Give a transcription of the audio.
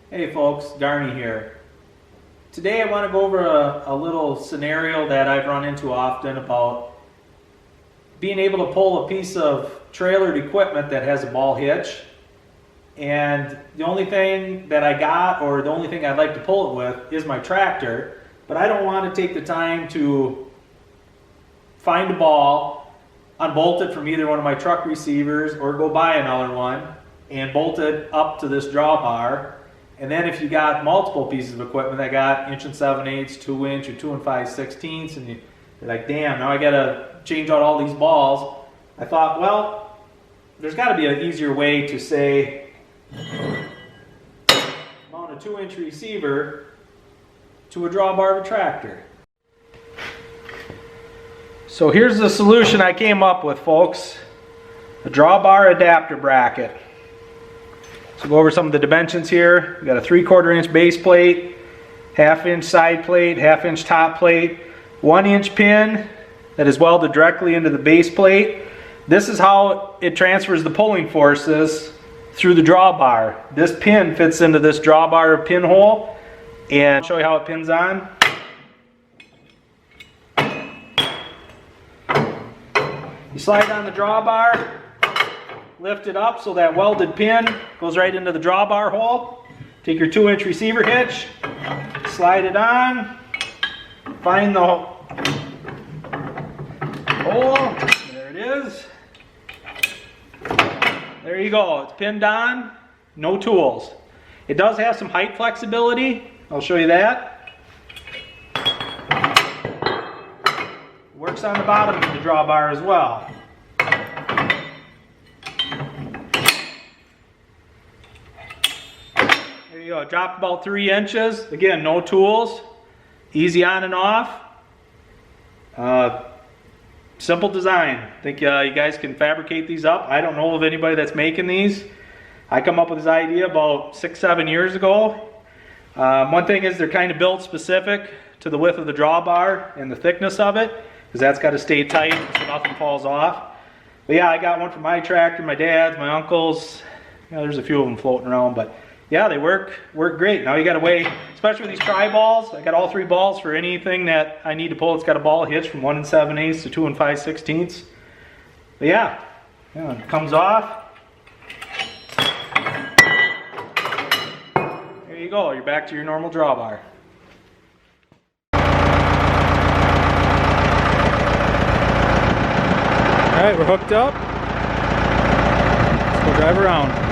Hey folks, Darnie here. Today I want to go over a little scenario that I've run into often about being able to pull a piece of trailered equipment that has a ball hitch, and the only thing that I got, or the only thing I'd like to pull it with, is my tractor, but I don't want to take the time to find a ball, unbolt it from either one of my truck receivers, or go buy another one and bolt it up to this drawbar. And then if you got multiple pieces of equipment that got 1 7/8, 2 inch, or 2 5/16, and you're like, damn, now I gotta change out all these balls. I thought, well, there's gotta be an easier way to say, mount a 2-inch receiver to a drawbar of a tractor. So here's the solution I came up with, folks. A drawbar adapter bracket. So go over some of the dimensions here. We got a 3/4 inch base plate, 1/2 inch side plate, 1/2 inch top plate, 1 inch pin that is welded directly into the base plate. This is how it transfers the pulling forces through the drawbar. This pin fits into this drawbar pinhole, and I'll show you how it pins on. You slide on the drawbar, lift it up so that welded pin goes right into the drawbar hole. Take your 2-inch receiver hitch, slide it on, find the hole, there it is. There you go, it's pinned on, no tools. It does have some height flexibility, I'll show you that. Works on the bottom of the drawbar as well. There you go, dropped about 3 inches. Again, no tools, easy on and off. Simple design. I think you guys can fabricate these up. I don't know of anybody that's making these. I come up with this idea about 6-7 years ago. One thing is they're kind of built specific to the width of the drawbar and the thickness of it, because that's got to stay tight so nothing falls off. But yeah, I got one for my tractor, my dad's, my uncle's. There's a few of them floating around, but yeah, they work great. Now you got to weigh, especially with these tri-balls. I got all 3 balls for anything that I need to pull. It's got a ball hitch from 1 7/8 to 2 5/16. But yeah, it comes off. There you go. You're back to your normal drawbar. All right, we're hooked up. Let's go drive around.